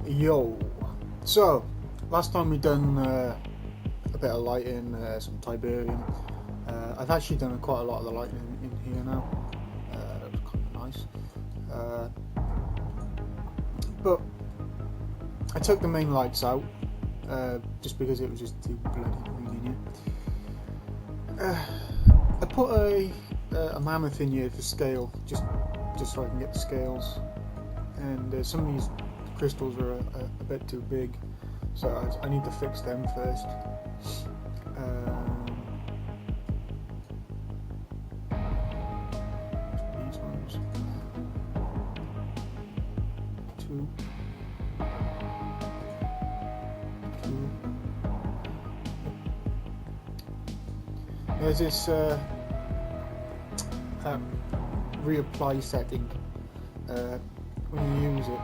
Yo, so last time we done a bit of lighting, some Tiberium. I've actually done quite a lot of the lighting in here now. It was kind of nice, but I took the main lights out just because it was just too bloody convenient. I put a mammoth in here for scale, just so I can get the scales, and some of these crystals are a bit too big, so I need to fix them first. These ones, two. There's this reapply setting when you use it.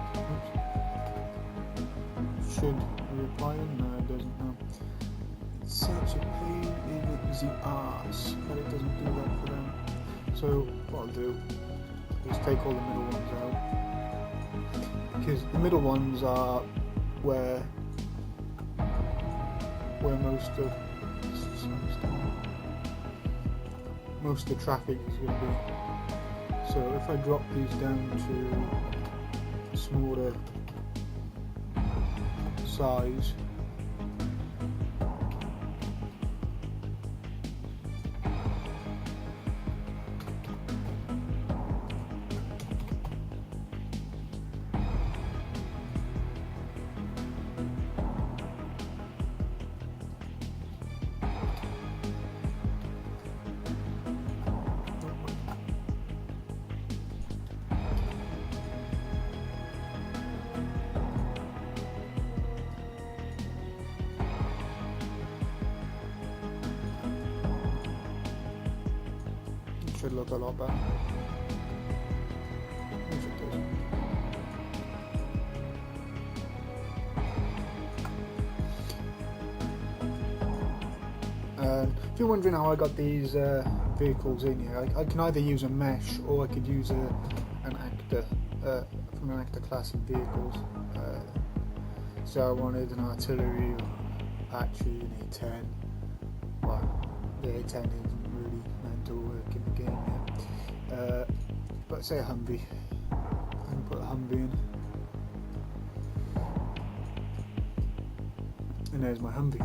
Should reapply it? No, it doesn't. No. It's such a pain in the arse, but it doesn't do that for them. So what I'll do is take all the middle ones out, because the middle ones are where most of the traffic is going to be. So if I drop these down to smaller size, should look a lot better. Yes, it does. If you're wondering how I got these vehicles in here, I can either use a mesh or I could use an actor from an actor class in vehicles. So I wanted an artillery, or actually an A10. Well, the A10 isn't really meant to work in the game yet. But say a Humvee. I can put a Humvee in. And there's my Humvee.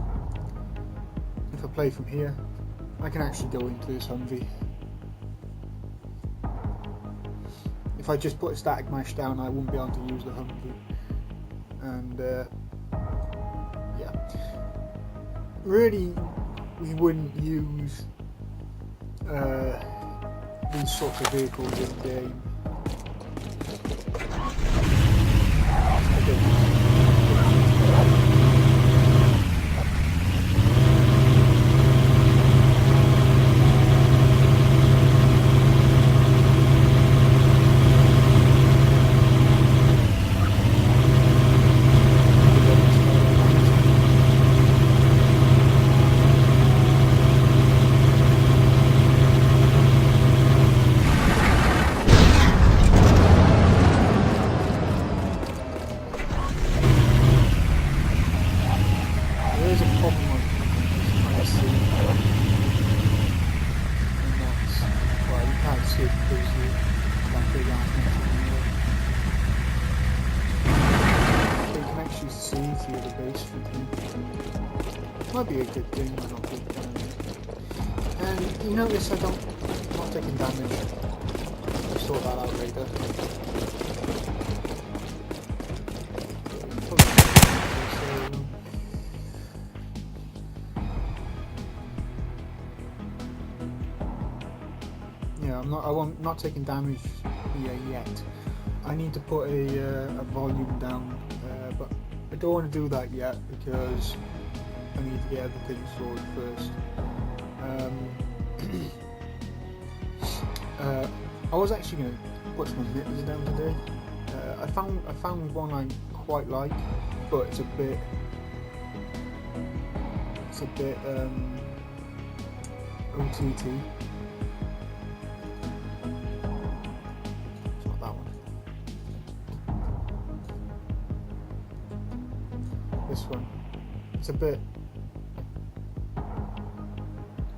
If I play from here, I can actually go into this Humvee. If I just put a static mesh down, I wouldn't be able to use the Humvee. And yeah, really, we wouldn't use these sorts of vehicles in game. Might be a good thing, but not good. And you notice I'm not taking damage. I'll sort that out later. Yeah, I'm not taking damage here yet. I need to put a volume down, but I don't want to do that yet because I need to get everything sorted first. I was actually going to put some emitters down today. I found one I quite like, but it's a bit OTT. It's not that one. this one. It's a bit.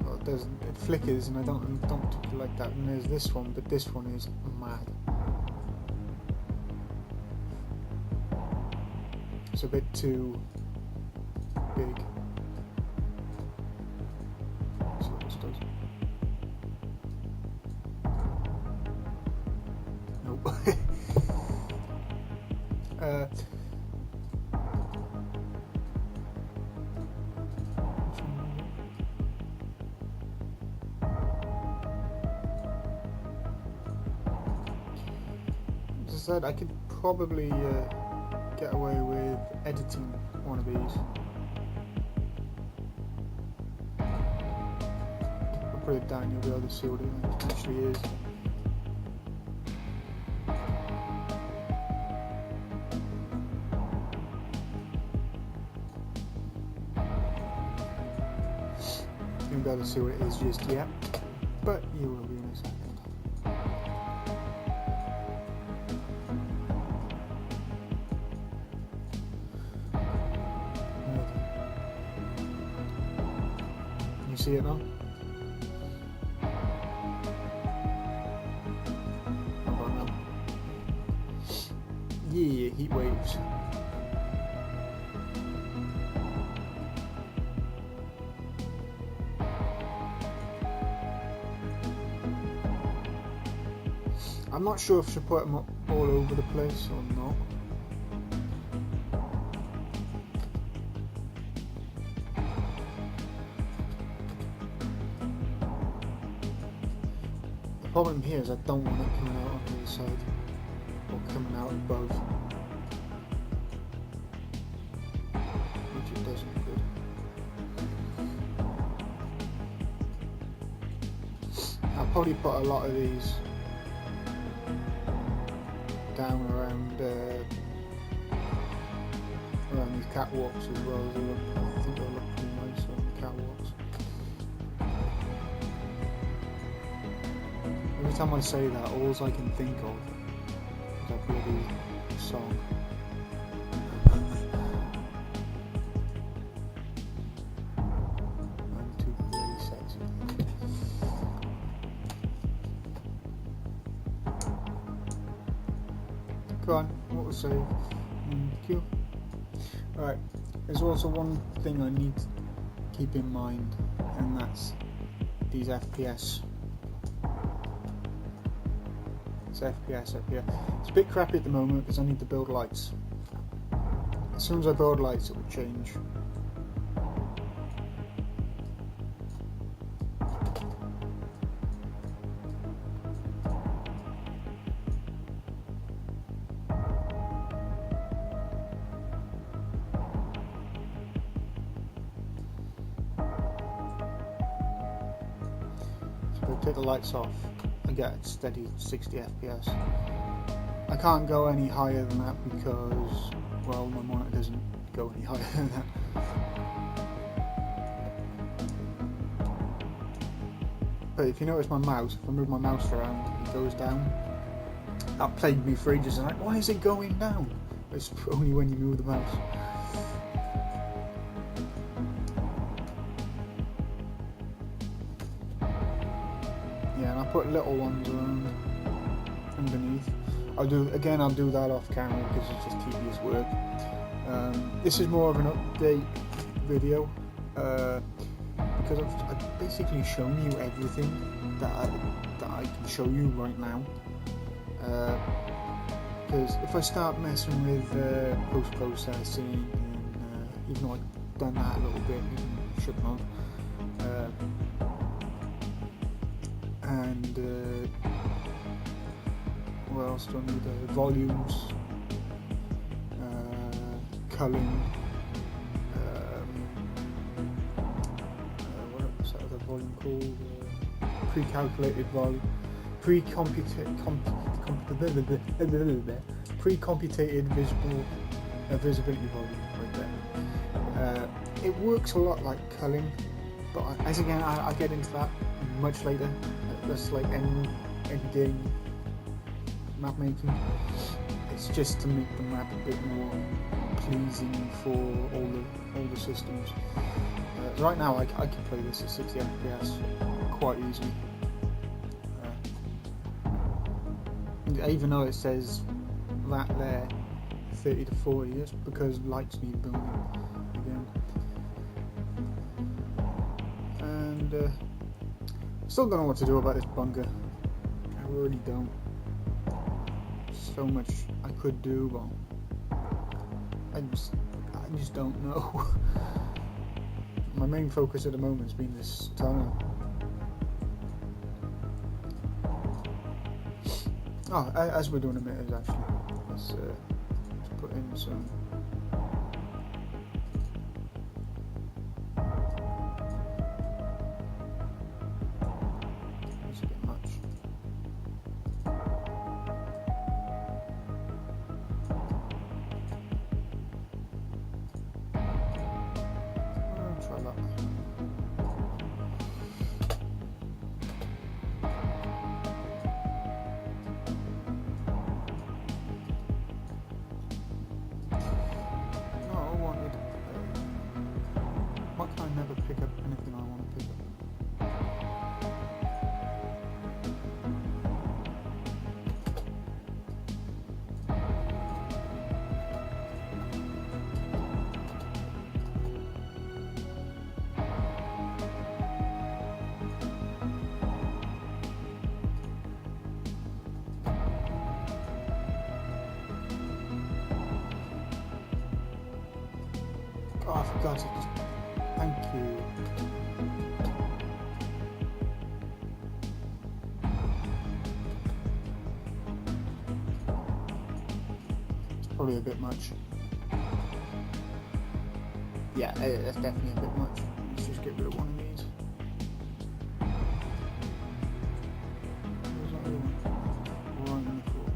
Well, it flickers, and I don't particularly like that. And there's this one, but this one is mad. It's a bit too big. Let's see what this does. Nope. As I said, I could probably get away with editing one of these. I'll put it down, you'll be able to see what it actually is. You won't be able to see what it is just yet, but you will be in a second. See it now? Yeah, heat waves. I'm not sure if I should put them up all over the place or not. The problem here is I don't want it coming out on the other side or coming out above, which it doesn't good. I'll probably put a lot of these down around these catwalks as well. They look, I think they'll look pretty nice on the catwalks. Every time I say that, all I can think of is that bloody song. I'm too really sexy. Come on, what was saved? Thank you. Alright, there's also one thing I need to keep in mind, and that's these FPS. It's FPS up here. It's a bit crappy at the moment because I need to build lights. As soon as I build lights, it will change. Take the lights off and get a steady 60 FPS. I can't go any higher than that because, well, my monitor doesn't go any higher than that. But if you notice my mouse, if I move my mouse around, it goes down. That plagued me for ages, and like, why is it going down? It's only when you move the mouse. Put little ones around underneath. I'll do that off camera because it's just tedious work. This is more of an update video because I've basically shown you everything that I can show you right now. Because if I start messing with post-processing, and even though I've done that a little bit, you shouldn't have. And what else do I need? Volumes, culling, what's that other volume called? Pre-calculated volume, pre-computated visibility volume right there. It works a lot like culling, but as again I get into that much later. That's like any game map making. It's just to make the map a bit more pleasing for all the systems. So right now I can play this at 60 FPS quite easily. Even though it says that there 30 to 40, it's because lights need building again. And still don't know what to do about this bunker. I really don't. So much I could do, but I just don't know. My main focus at the moment has been this tunnel. Oh, as we're doing emitters, actually, let's put in some. That's a bit much. I'll try that. Why can I never pick up anything I want to pick up? Oh, for God's sake. Thank you. It's probably a bit much. Yeah, that's definitely a bit much. Let's just get rid of one of these. Where's that other one? Right on the floor.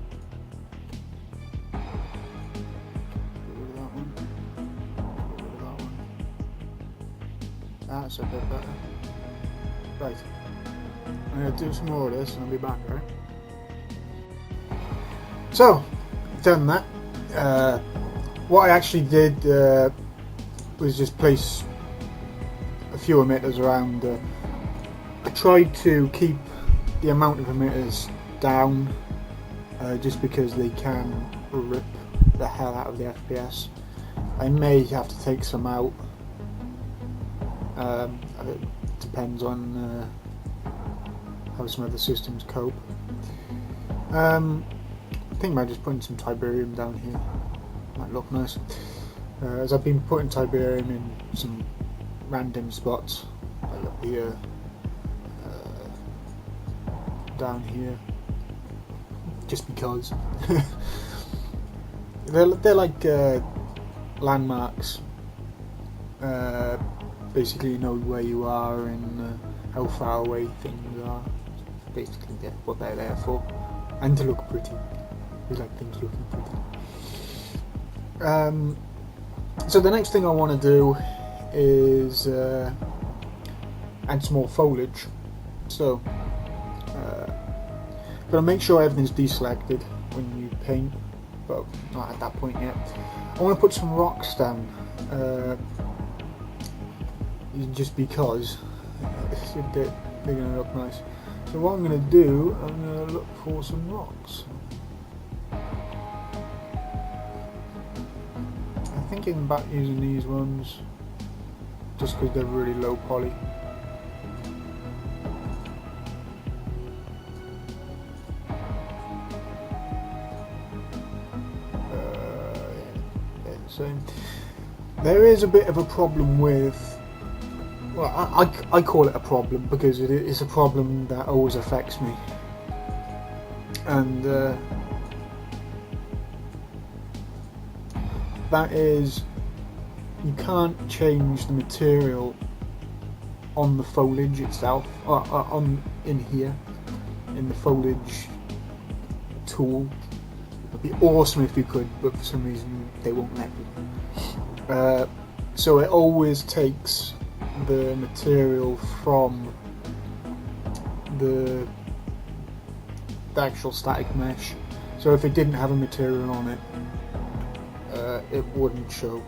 Get rid of that one. Get rid of that one. That's a bit better. Right. I'm going to do some more of this and I'll be back, right? So, done that. What I actually did was just place a few emitters around. I tried to keep the amount of emitters down just because they can rip the hell out of the FPS. I may have to take some out. It depends on how some other systems cope. I think I might just putting some Tiberium down here. Might look nice. As I've been putting Tiberium in some random spots, like up here, down here, just because. they're like landmarks. Basically, you know where you are and how far away things are. Basically, what they're there for, and to look pretty. We like things looking pretty. So the next thing I want to do is add some more foliage. So, but make sure everything's deselected when you paint, but not at that point yet. I want to put some rocks down, just because they're going to look nice. So what I'm going to do, I'm going to look for some rocks. I'm thinking about using these ones just because they're really low poly. Yeah, so there is a bit of a problem with, well, I call it a problem because it is a problem that always affects me, and that is, you can't change the material on the foliage itself, in here, in the foliage tool. It'd be awesome if you could, but for some reason they won't let you. So it always takes the material from the actual static mesh. So if it didn't have a material on it, it wouldn't show,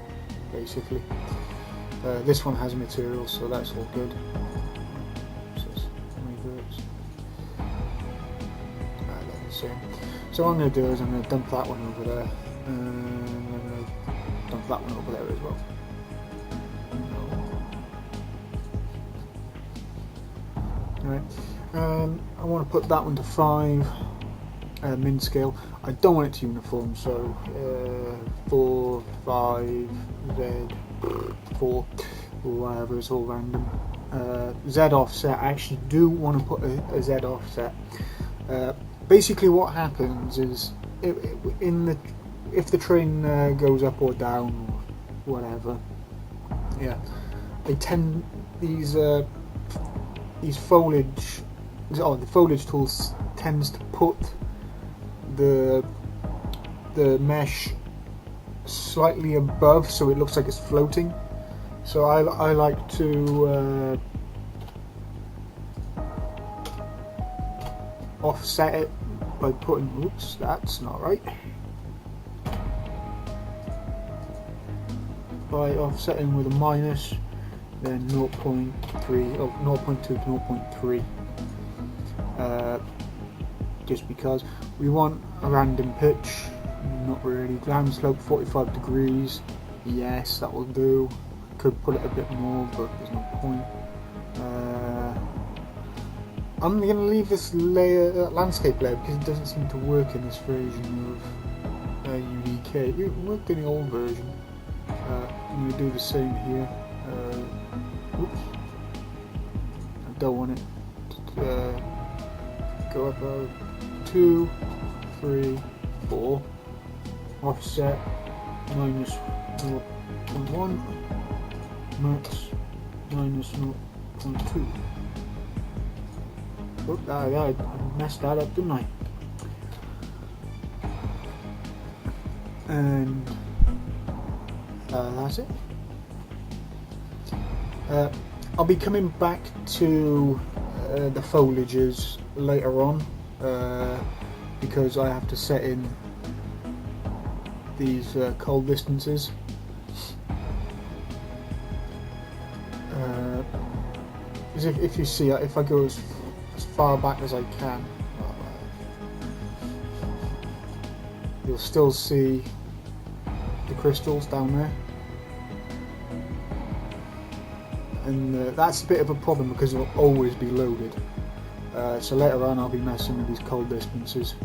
basically. This one has material, so that's all good. They're the same. So what I'm going to do is I'm going to dump that one over there, and I'm going to dump that one over there as well. Right. I want to put that one to 5 min scale. I don't want it to uniform, so 4, 5, Z, 4, or whatever, it's all random. Z offset, I actually do want to put a Z offset. Basically what happens is, if the train goes up or down or whatever, yeah, they tend, these foliage, the foliage tools tends to put the mesh slightly above, so it looks like it's floating. So I like to offset it by putting, oops, that's not right, by offsetting with a minus, then 0.3, oh, 0.2 to 0.3, just because we want a random pitch. Not really. Ground slope 45 degrees, yes, that will do. Could put it a bit more, but there's no point. I'm going to leave this layer, landscape layer, because it doesn't seem to work in this version of UDK. It worked in the old version. I'm going to do the same here. Oops. I don't want it to go up 2, 3, 4. Offset minus 0.1, max minus 0.2. Oh, I messed that up, didn't I? And that's it. I'll be coming back to the foliages later on, because I have to set in these cold distances. If you see, if I go as far back as I can, you'll still see the crystals down there, and that's a bit of a problem because it'll always be loaded. So later on I'll be messing with these cold distances.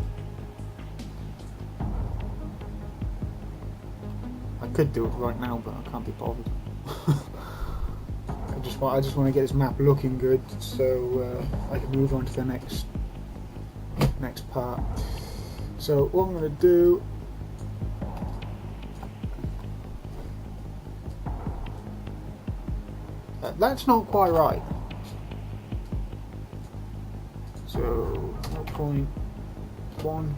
I could do it right now, but I can't be bothered. I just want to get this map looking good, so I can move on to the next part. So what I'm going to do, that's not quite right. So 0.1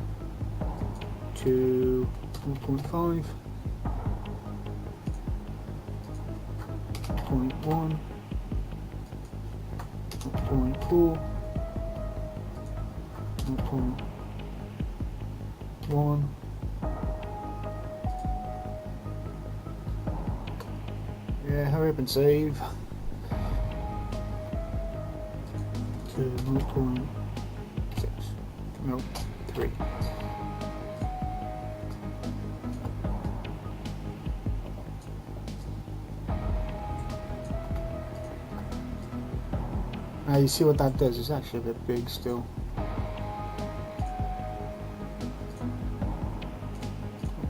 to 0.5. 0.1, 0.4, 0.1. Yeah, hurry up and save. To 0.6, no, 3. Now you see what that does, it's actually a bit big still.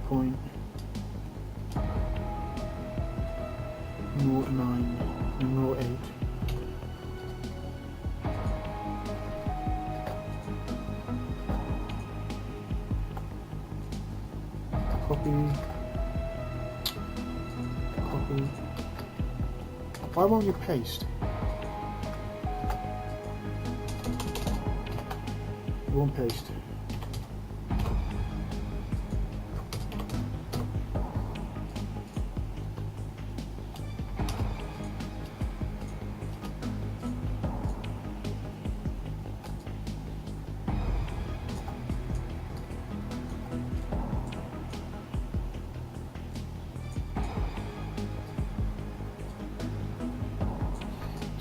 Point 0.9 and 0.8. Copy. Why won't you paste? Won't paste.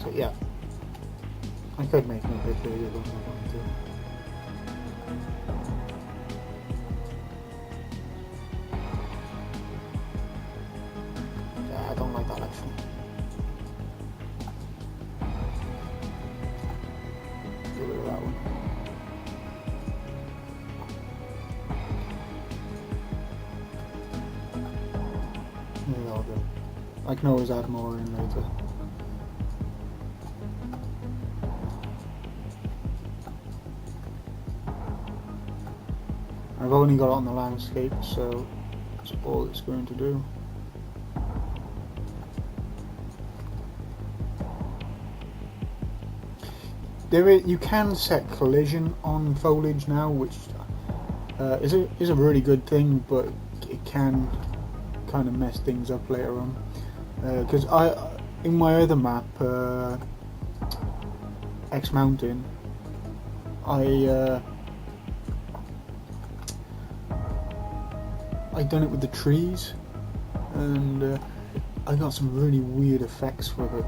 So yeah, I could make them a bit bigger than I want to. Yeah, I don't like that actually. Get rid of that one. Yeah, that'll do. I can always add more in later. I've only got it on the landscape, so that's all it's going to do. You can set collision on foliage now, which is a really good thing, but it can kind of mess things up later on. Because in my other map, X Mountain, I done it with the trees, and I got some really weird effects with it.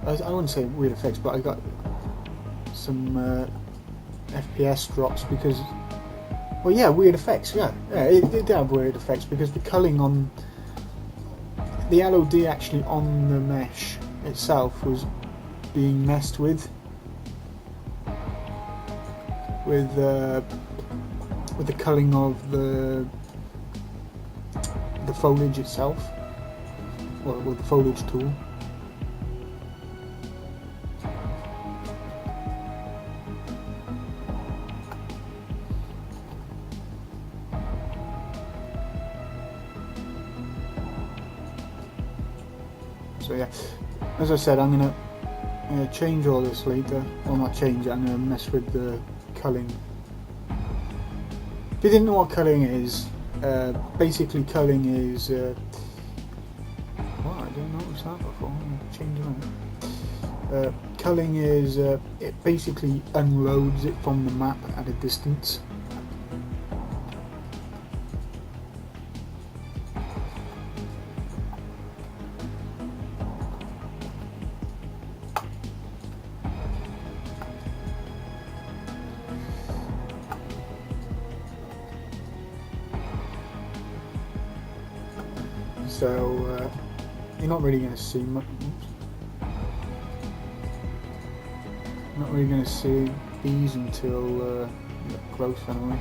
I wouldn't say weird effects, but I got some FPS drops because, well, yeah, weird effects. Yeah, it did have weird effects because the culling on the LOD actually on the mesh itself was being messed with the culling of the foliage itself, or with the foliage tool. So yeah, as I said, I'm gonna change all this later. Well, not change it, I'm gonna mess with the culling. If you didn't know what culling is, basically culling is oh, I didn't notice that before. I'm gonna change it. Culling is it basically unloads it from the map at a distance. So you're not really going to see much. Not really going to see these until close anyway,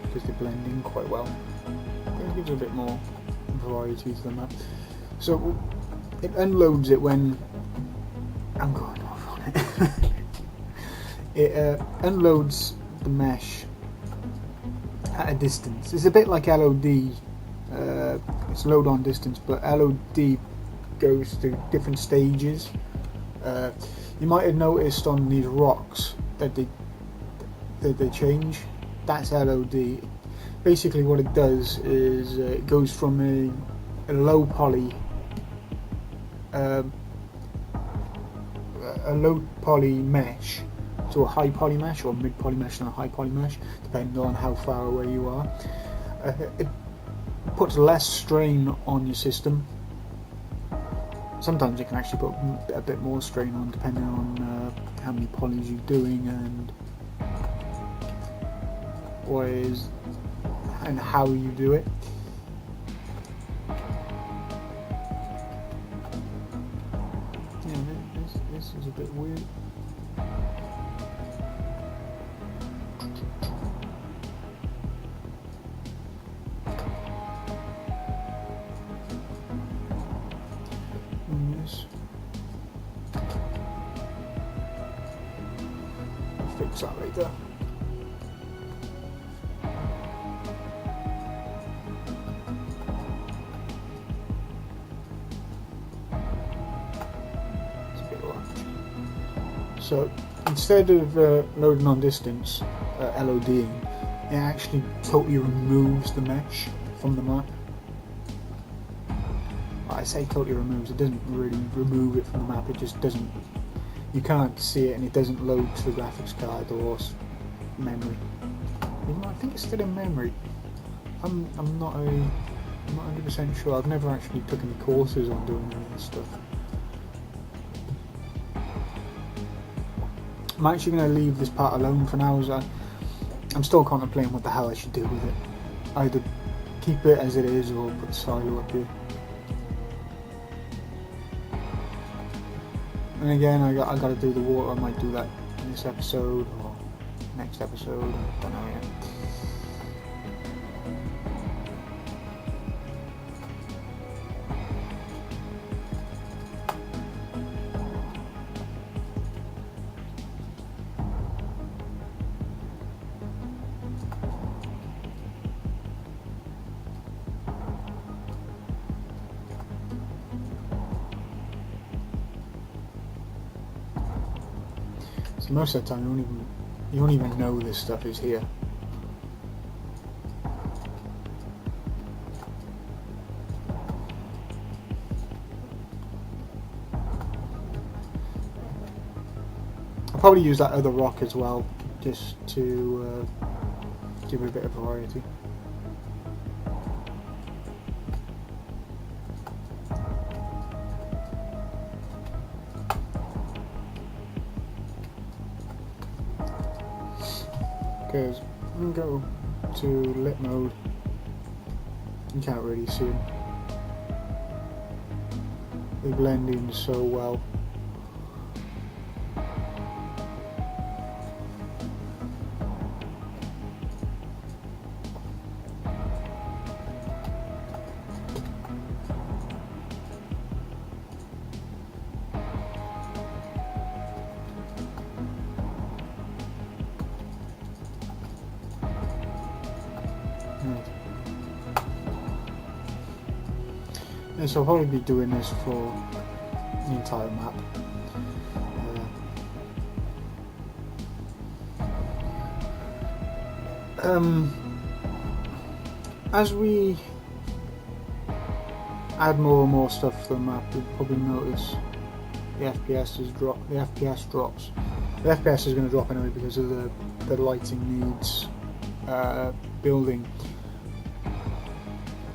because they blend in quite well. It gives a bit more variety to the map. So it unloads it when I'm going off on it. It unloads the mesh at a distance. It's a bit like LOD. It's load on distance, but LOD goes through different stages. You might have noticed on these rocks that they change. That's LOD. Basically what it does is it goes from a low poly mesh to a high poly mesh, or mid poly mesh and a high poly mesh, depending on how far away you are. It puts less strain on your system. Sometimes it can actually put a bit more strain on, depending on how many polys you're doing and what is and how you do it. Yeah, this is a bit weird. Fix that later. It's a bit large. So instead of loading on distance, LODing, it actually totally removes the mesh from the map. I say totally removes, it doesn't really remove it from the map, it just doesn't. You can't see it, and it doesn't load to the graphics card or memory. Even though I think it's still in memory. I'm not 100% sure. I've never actually took any courses on doing any of this stuff. I'm actually going to leave this part alone for now, as I'm still contemplating what the hell I should do with it. Either keep it as it is or put the silo up here. And again, I got to do the water. I might do that in this episode or next episode. I don't know yet. So most of the time you don't even know this stuff is here. I'll probably use that other rock as well, just to give it a bit of variety. Because I'm going to go to lit mode, you can't really see them. They blend in so well. And so I'll probably be doing this for the entire map. As we add more and more stuff to the map, you'll probably notice the FPS drops. The FPS is going to drop anyway because of the lighting needs building.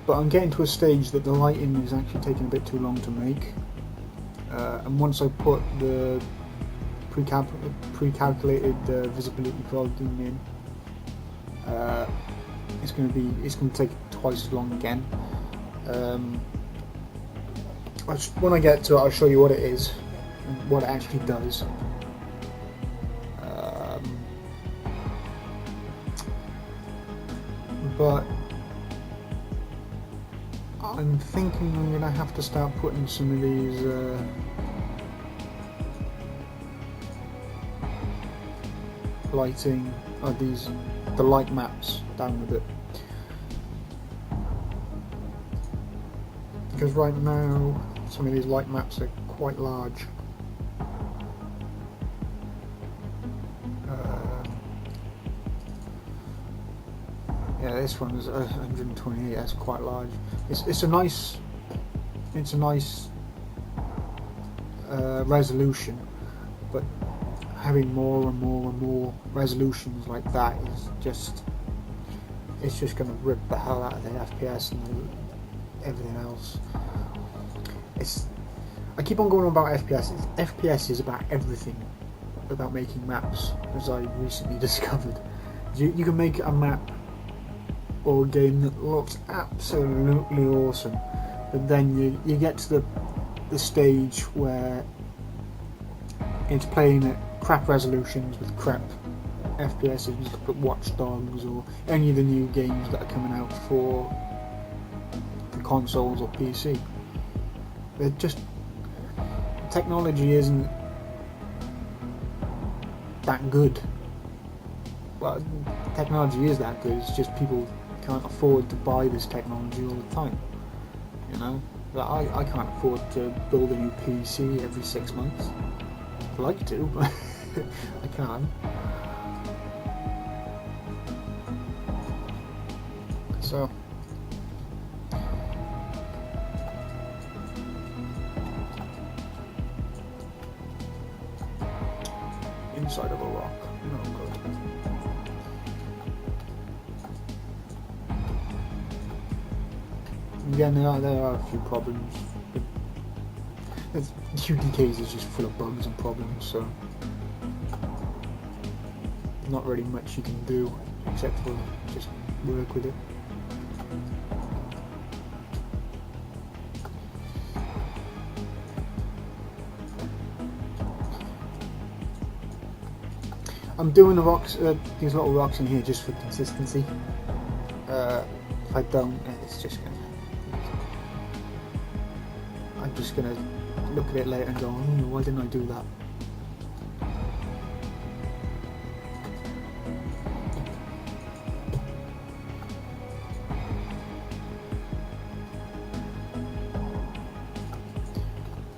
But I'm getting to a stage that the lighting is actually taking a bit too long to make, and once I put the pre-calculated visibility volume in, it's going to take twice as long again. When I get to it, I'll show you what it is and what it actually does. But I'm thinking I'm going to have to start putting some of these lighting, or the light maps down a bit. Because right now, some of these light maps are quite large. Yeah, this one is 128. That's quite large. It's a nice resolution, but having more and more resolutions like that is just going to rip the hell out of the FPS and everything else. I keep on going on about FPS. FPS is about everything, about making maps, as I recently discovered. You can make a map or a game that looks absolutely awesome, but then you get to the stage where it's playing at crap resolutions with crap FPSs, like Watch Dogs or any of the new games that are coming out for the consoles or PC. They're just, technology isn't that good. Well, technology is that good, it's just people can't afford to buy this technology all the time. You know, I can't afford to build a new PC every 6 months. I'd like to, but I can't. So inside of a rock, no good. again, there are a few problems. UDKs is just full of bugs and problems, so not really much you can do except for just work with it. I'm doing the rocks, these little rocks in here just for consistency. If I don't, it's just gonna. I'm just gonna look at it later and go, oh, why didn't I do that?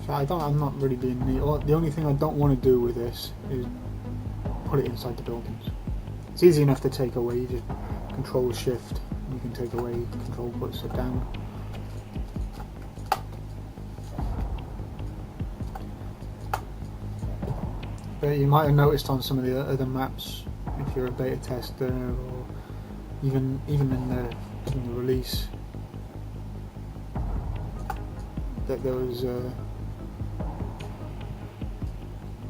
So I'm not really being neat. The only thing I don't want to do with this is put it inside the buildings. It's easy enough to take away. You just control shift. You can take away. Control puts it down. But you might have noticed on some of the other maps, if you're a beta tester, or even in the release, that there was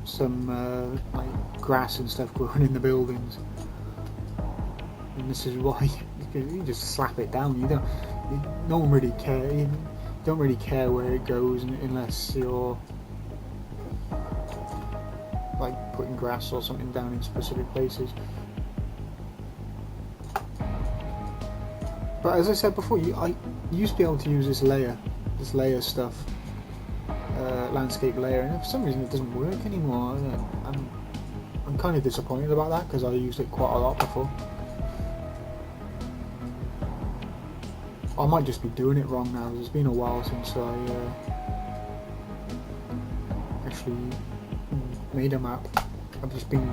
some like grass and stuff growing in the buildings, and this is why you just slap it down. No one really care. You don't really care where it goes unless you're like putting grass or something down in specific places. But as I said before, I used to be able to use this layer stuff, landscape layer, and for some reason it doesn't work anymore. I'm kind of disappointed about that because I used it quite a lot before. I might just be doing it wrong now. It's been a while since I actually made a map. I've just been,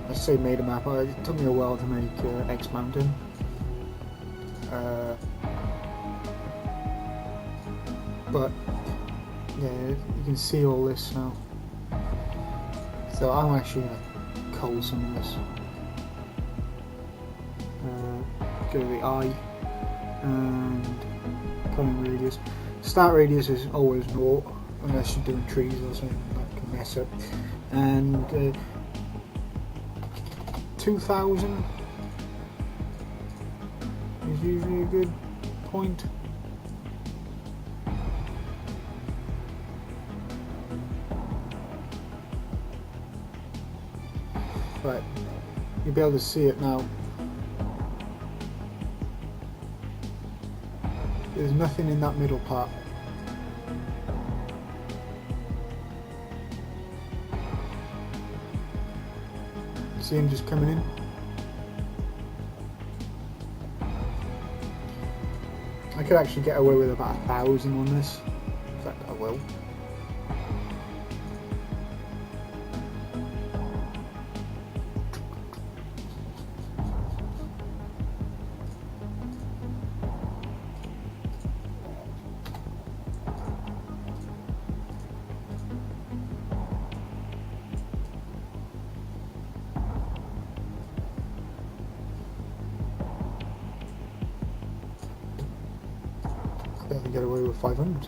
I say made a map, it took me a while to make X Mountain. But yeah, you can see all this now. So I'm actually going to cull some of this. Go to the eye and culling radius. Start radius is always 0 unless you're doing trees or something that can mess up. And 2000 is usually a good point. Right, you'll be able to see it now. There's nothing in that middle part. See him just coming in? I could actually get away with about 1,000 on this. In fact, I will. Get away with 500.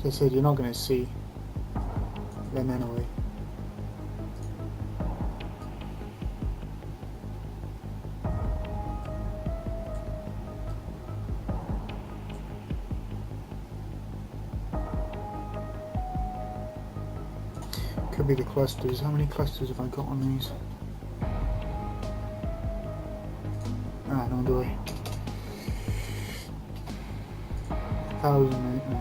So I said you're not going to see them anyway. Could be the clusters. How many clusters have I got on these? Ah, no, do I? 1,000, no.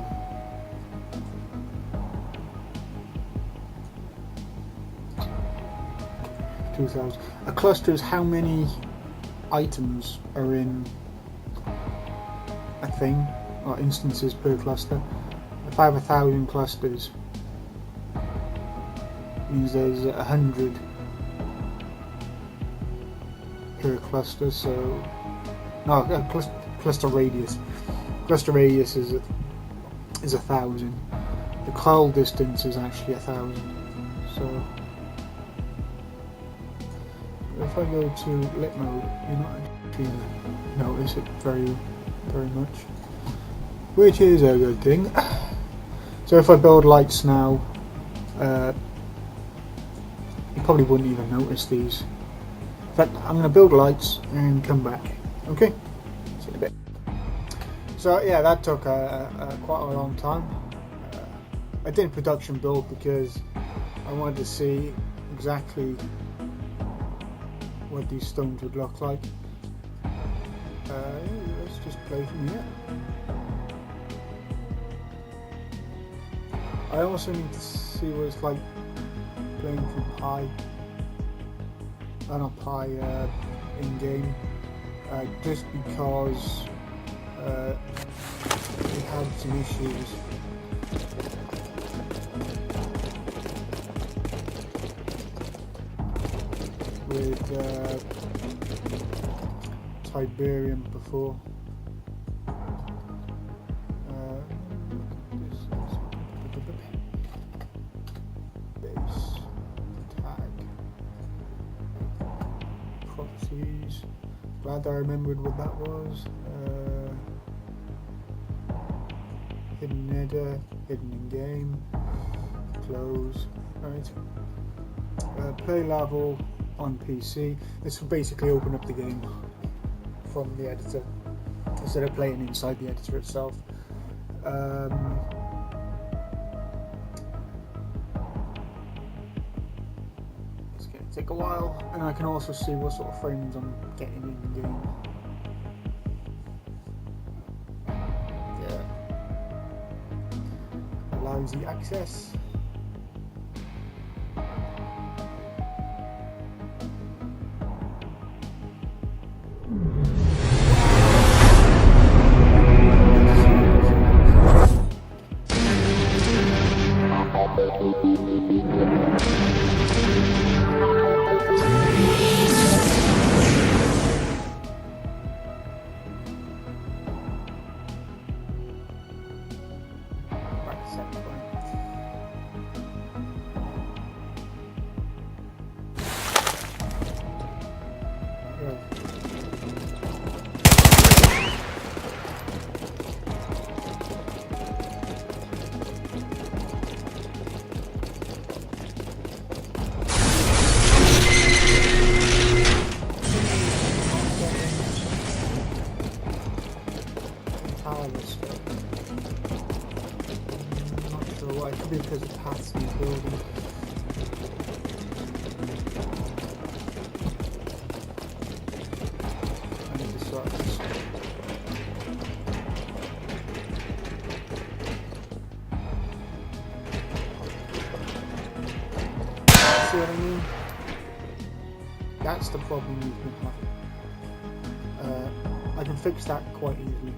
$2,000. A cluster is how many items are in a thing, or instances per cluster. If I have 1,000 clusters, means there's 100 per cluster. So no, cluster radius. Cluster radius is 1,000. The cull distance is actually 1,000. So if I go to lit mode, you're not actually going to notice it very much, which is a good thing. So if I build lights now, you probably wouldn't even notice these. In fact, I'm going to build lights and come back. Okay, see you in a bit. So yeah, that took quite a long time. I did a production build because I wanted to see exactly what these stones would look like. Let's just play from here. I also need to see what it's like playing from Pi. Not Pi, in game. Just because we had some issues. With Tiberium before. Base tag properties. Glad I remembered what that was. Hidden nether, hidden in game, close. Right. Play level on PC. This will basically open up the game from the editor instead of playing inside the editor itself. It's going to take a while, and I can also see what sort of frames I'm getting in the game. Yeah. Allows the access. Because of paths in the building. I need to sort this. See what I mean? That's the problem you've been having. I can fix that quite easily.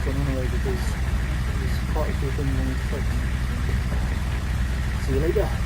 one anyway because there's quite a few things I need to fix. See you later.